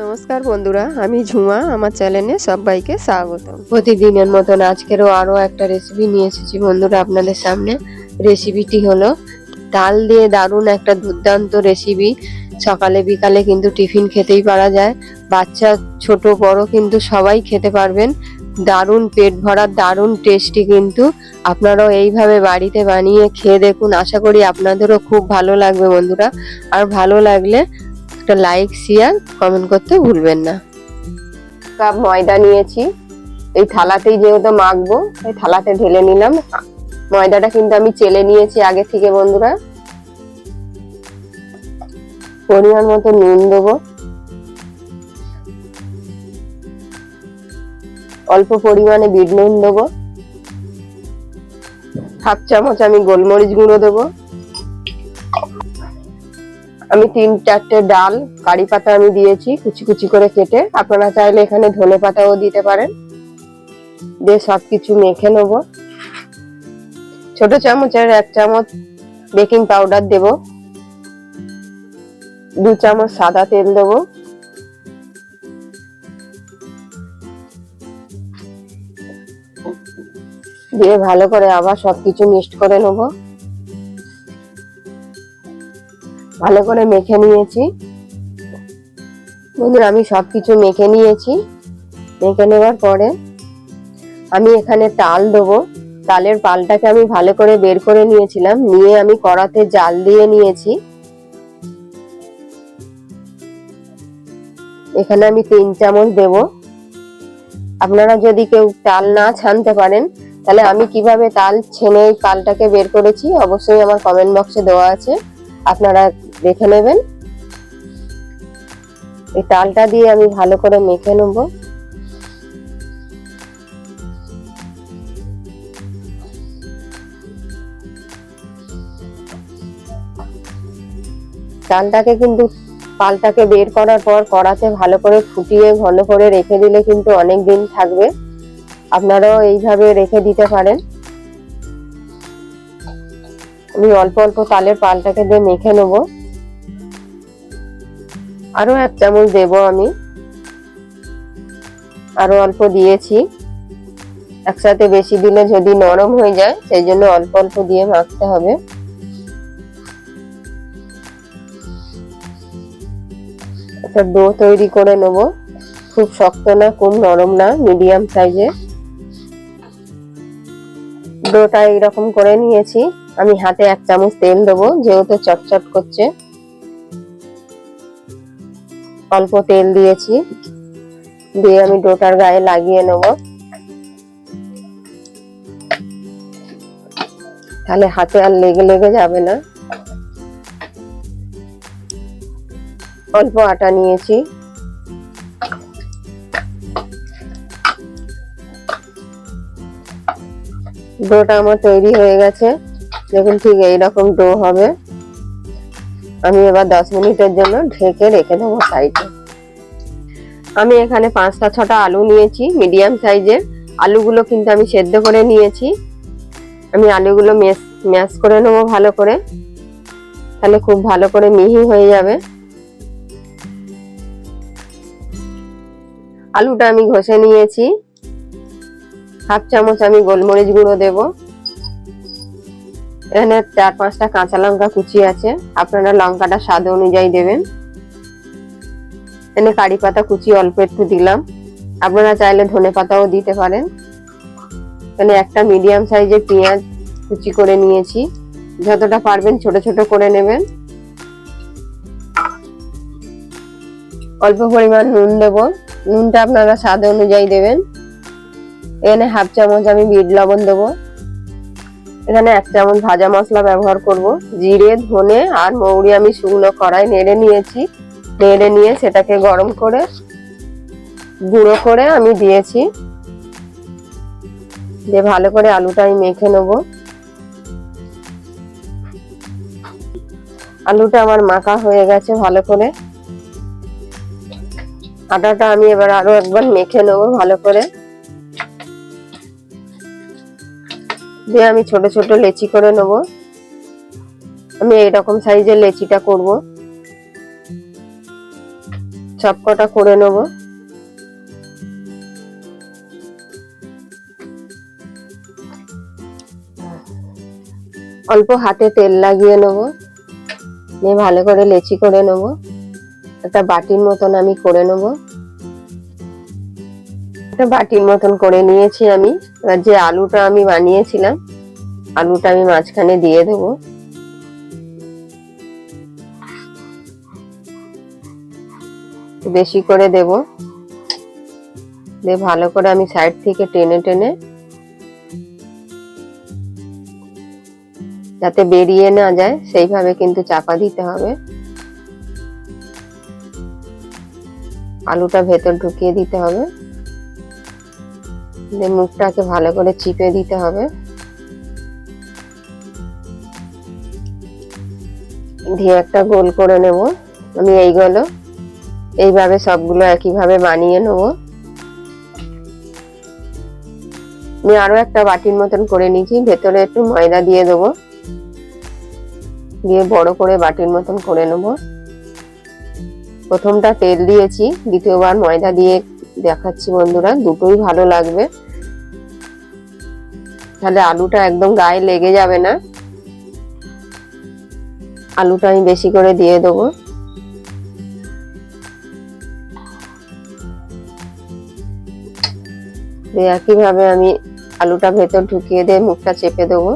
নমস্কার বন্ধুরা, আমি ঝুমা। আমার চ্যানেলে সবাইকে স্বাগত। প্রতিদিনের মতন আজকেরও আরও একটা রেসিপি নিয়ে এসেছি বন্ধুরা আপনাদের সামনে। রেসিপিটি হলো ডাল দিয়ে দারুণ একটা দুর্দান্ত রেসিপি। সকালে বিকালে কিন্তু টিফিন খেতেই পারা যায়। বাচ্চা ছোট বড় কিন্তু সবাই খেতে পারবেন। দারুণ পেট ভরা, দারুণ টেস্টি। কিন্তু আপনারাও এইভাবে বাড়িতে বানিয়ে খেয়ে দেখুন, আশা করি আপনাদেরও খুব ভালো লাগবে বন্ধুরা। আর ভালো লাগলে একটা লাইক শেয়ার কমেন্ট করতে ভুলবেন না। কাপ ময়দা নিয়েছি, এই থালাতেই যেহেতু মাখবো এই থালাতে ঢেলে নিলাম। ময়দাটা কিন্তু আমি চেলে নিয়েছি আগে থেকে বন্ধুরা। পরিমাণ মতো নুন দেবো, অল্প পরিমাণে বিট নুন দেবো, হাফ চামচ আমি গোলমরিচ গুঁড়ো দেবো। আমি 3-4টে ডাল কারি পাতা আমি দিয়েছি কুচি কুচি করে কেটে। আপনারা চাইলে এখানে ধনে পাতাও দিতে পারেন। দিয়ে সবকিছু মেখে নেবো। ছোট চামচের 1 চামচ বেকিং পাউডার দেব, 2 চামচ সাদা তেল দেবো, দিয়ে ভালো করে আবার সবকিছু মিক্সড করে নেব। ভালো করে মেখে নিয়েছি বন্ধুরা, আমি সবকিছু মেখে নিয়েছি। মেখে নেওয়ার পরে আমি এখানে তাল দেবো। তালের পালটাকে আমি ভালো করে বের করে নিয়েছিলাম, নিয়ে আমি কড়াতে জাল দিয়ে নিয়েছি। এখানে আমি 3 চামচ দেব। আপনারা যদি কেউ তাল না ছানতে পারেন, তাহলে আমি কিভাবে তাল ছেনে পালটাকে বের করেছি অবশ্যই আমার কমেন্ট বক্সে দেওয়া আছে, আপনারা দেখে নেবেন। এই তালটা দিয়ে আমি ভালো করে মেখে নেব। তালটাকে কিন্তু পালটাকে বের করার পর কড়াতে ভালো করে ফুটিয়ে ঘন করে রেখে দিলে কিন্তু অনেক দিন থাকবে। আপনারাও এইভাবে রেখে দিতে পারেন। আমি অল্প অল্প তালের পালটাকে দিয়ে মেখে নেব। আরো 1 চামচ দেব আমি, আরো অল্প দিয়েছি। একসাথে বেশি দিলে যদি নরম হয়ে যায়, সেই জন্য অল্প অল্প দিয়ে মাখতে হবে। একটা ডো তৈরি করে নেব, খুব শক্ত না খুব নরম না, মিডিয়াম সাইজে। ডোটা এইরকম করে নিয়েছি। আমি হাতে 1 চামচ তেল দেবো, যেহেতু চটচট করছে। অল্প তেল দিয়েছি, দিয়ে আমি ডোটার গায়ে লাগিয়ে নেব। তাহলে হাতে আর লেগে লেগে যাবে না। অল্প আটা নিয়েছি, ডোটা আমার তৈরি হয়ে গেছে। দেখুন ঠিক এইরকম ডো হবে। আমি এবার 10 মিনিটের জন্য ঢেকে রেখে দেবো সাইডে। আমি এখানে 5টা-6টা আলু নিয়েছি মিডিয়াম সাইজের। আলুগুলো কিন্তু আমি সেদ্ধ করে নিয়েছি। আমি আলুগুলো ম্যাশ করে নেবো ভালো করে, তাহলে খুব ভালো করে মিহি হয়ে যাবে। আলুটা আমি ঘষে নিয়েছি। হাফ চামচ আমি গোলমরিচ গুঁড়ো দেব। এখানে 4-5টা কাঁচা লঙ্কা কুচি আছে, আপনারা লঙ্কাটা স্বাদ অনুযায়ী দেবেন। এখানে কারি পাতা কুচি অল্প একটু দিলাম, আপনারা চাইলে ধনে পাতাও দিতে পারেন। এখানে একটা মিডিয়াম সাইজের পেঁয়াজ কুচি করে নিয়েছি, যতটা পারবেন ছোট ছোট করে নেবেন। অল্প পরিমাণ নুন দেব, নুনটা আপনারা স্বাদ অনুযায়ী দেবেন। এখানে হাফ চামচ আমি বিট লবণ দেবো। এখানে 1 চামচ ভাজা মশলা ব্যবহার করব। জিরে, ধনে আর মৌরি আমি শুকনো কড়াই নেড়ে নিয়েছি। নেড়ে নিয়ে সেটাকে গরম করে গুঁড়ো করে আমি দিয়েছি। দিয়ে ভালো করে আলুটা আমি মেখে নেব। আলুটা আমার মাখা হয়ে গেছে ভালো করে। আটাটা আমি এবার আরো একবার মেখে নেব ভালো করে। দিয়ে আমি ছোট ছোট লেচি করে নেব। আমি এইরকম সাইজের লেচিটা করব। সবকটা করে নেব। অল্প হাতে তেল লাগিয়ে নেব, নিয়ে ভালো করে লেচি করে নেব। একটা বাটির মতন আমি করে নেব। একটা বাটির মতন করে নিয়েছি আমি। এবার যে আলুটা আমি বানিয়েছিলাম, আলুটা আমি মাঝখানে দিয়ে দেবো। বেশি করে দেব, দিয়ে ভালো করে আমি সাইড থেকে টেনে টেনে, যাতে বেরিয়ে না যায় সেইভাবে কিন্তু চাপা দিতে হবে। আলুটা ভেতর ঢুকিয়ে দিতে হবে, দিয়ে মুখটাকে ভালো করে চিপে দিতে হবে। দিয়ে একটা গোল করে নেব। আমি এইভাবে সবগুলো একইভাবে বানিয়ে নেব। আমি আরো একটা বাটির মতন করে নিয়েছি, ভেতরে একটু ময়দা দিয়ে দেবো, দিয়ে বড় করে বাটির মতন করে নেব। প্রথমটা তেল দিয়েছি, দ্বিতীয়বার ময়দা দিয়ে দেখাচ্ছি বন্ধুরা, দুটোই ভালো লাগবে, তাহলে আলুটা একদম গায়ে লেগে যাবে না। আলুটা আমি বেশি করে দিয়ে দেবো। একইভাবে আমি আলুটা ভেতর ঢুকিয়ে দিয়ে মুখটা চেপে দেবো।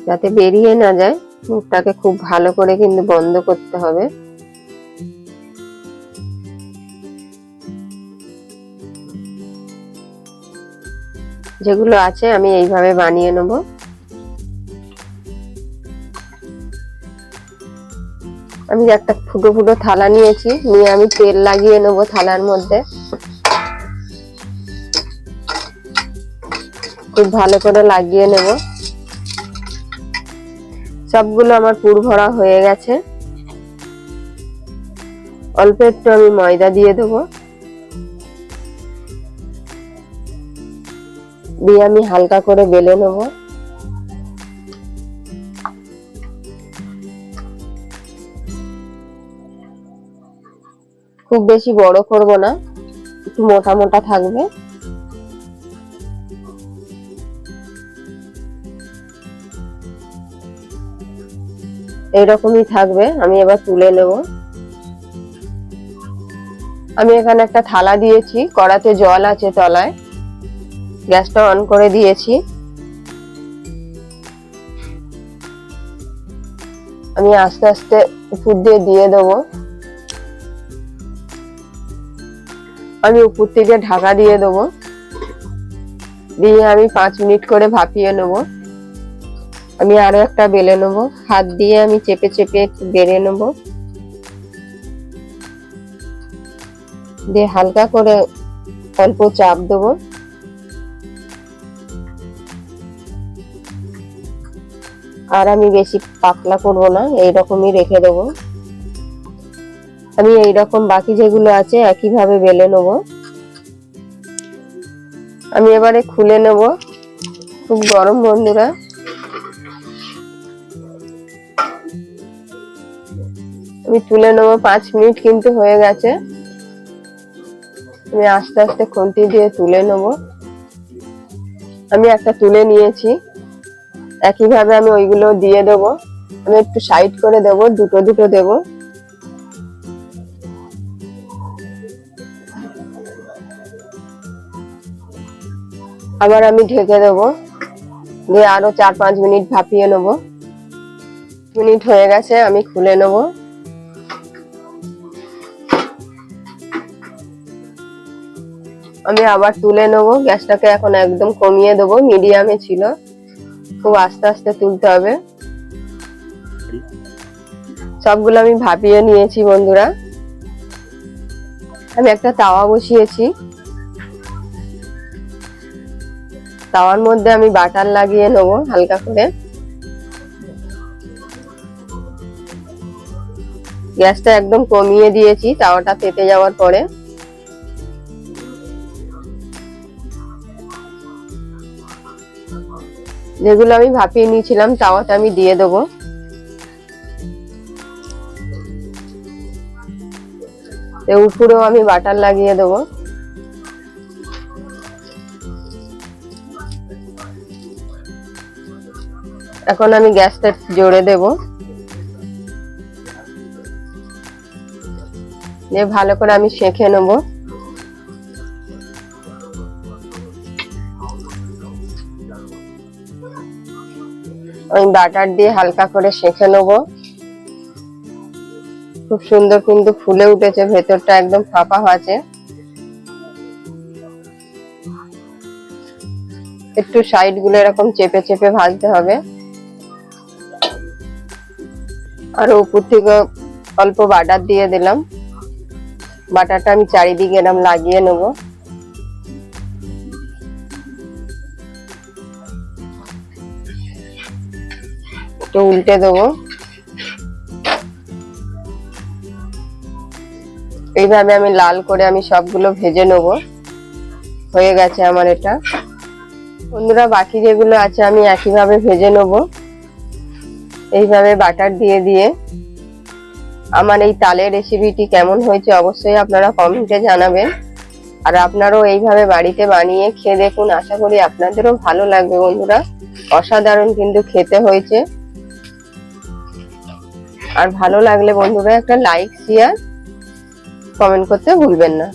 যাতে বেরিয়ে না যায়, মুখটাকে খুব ভালো করে কিন্তু বন্ধ করতে হবে। যেগুলো আছে আমি এইভাবে বানিয়ে নেব। আমি একটা ফুটো ফুটো থালা নিয়েছি, নিয়ে আমি তেল লাগিয়ে নেব থালার মধ্যে। খুব ভালো করে লাগিয়ে নেব। সবগুলো আমার পুর ভরা হয়ে গেছে। অল্প একটু আমি ময়দা দিয়ে দেবো, দিয়ে আমি হালকা করে বেলে নেব। খুব বেশি বড় করব না, একটু মোটা মোটা থাকবে। এইরকমই থাকবে। আমি এবার তুলে নেব। আমি এখানে একটা থালা দিয়েছি, কড়াতে জল আছে তলায়, গ্যাসটা অন করে দিয়েছি। আমি আস্তে আস্তে উপর দিয়ে দেবো। আমি উপর থেকে ঢাকা দিয়ে দেবো, দিয়ে আমি 5 মিনিট করে ভাপিয়ে নেব। আমি আরো একটা বেলে নেব, হাত দিয়ে আমি চেপে চেপে বেলে নেব, দিয়ে হালকা করে অল্প চাপ দেবো। আর আমি বেশি পাতলা করব না, এইরকমই রেখে দেবো। আমি এইরকম বাকি যেগুলো আছে একইভাবে বেলে নেব। আমি এবারে খুলে নেব। খুব গরম বন্ধুরা। আমি তুলে নেব। 5 মিনিট কিন্তু হয়ে গেছে। আমি আস্তে আস্তে খুন্তি দিয়ে তুলে নেব। আমি একটা তুলে নিয়েছি, একইভাবে আমি ওইগুলো দিয়ে দেবো। আমি একটু সাইড করে দেবো, দুটো দুটো দেবো। আবার আমি ঢেকে দেবো, দিয়ে আরো 4-5 মিনিট ভাপিয়ে নেব। মিনিট হয়ে গেছে, আমি খুলে নেব। আমি আবার তুলে নেব। গ্যাসটাকে এখন একদম কমিয়ে দেবো, মিডিয়ামে ছিল। খুব আস্তে আস্তে তুলতে হবে। সবগুলো আমি ভাপিয়ে নিয়েছি বন্ধুরা। আমি একটা তাওয়া বসিয়েছি, তাওয়ার মধ্যে আমি বাটার লাগিয়ে নেব হালকা করে। গ্যাসটা একদম কমিয়ে দিয়েছি তাওয়াটা তেতে যাওয়ার পরে। যেগুলো আমি ভাপিয়ে নিয়েছিলাম তাওয়াতে আমি দিয়ে দেবো। উপরেও আমি বাটার লাগিয়ে দেবো। এখন আমি গ্যাসটা জোরে দেব, দিয়ে ভালো করে আমি সেঁকে নেব। আমি বাটার দিয়ে হালকা করে সেঁকে নেব। খুব সুন্দর কিন্তু ফুলে উঠেছে, ভেতরটা একদম ফাঁপা আছে। একটু সাইড গুলো এরকম চেপে চেপে ভাজতে হবে। আর উপর থেকে অল্প বাটার দিয়ে দিলাম। বাটারটা আমি চারিদিকে এরকম লাগিয়ে নেব। একটু উল্টে দেবো। এইভাবে আমি লাল করে আমি সবগুলো ভেজে নেব। হয়ে গেছে আমার এটা। বন্ধুরা, বাকি যেগুলো আছে আমি একইভাবে ভেজে নেব। এইভাবে বাটার দিয়ে দিয়ে। আমার এই তালের রেসিপিটি কেমন হয়েছে অবশ্যই আপনারা কমেন্টে জানাবেন। আর আপনারাও এইভাবে বাড়িতে বানিয়ে খেয়ে দেখুন, আশা করি আপনাদেরও ভালো লাগবে বন্ধুরা। অসাধারণ কিন্তু খেতে হয়েছে। আর ভালো লাগলে বন্ধুরা একটা লাইক, শেয়ার, কমেন্ট করতে ভুলবেন না।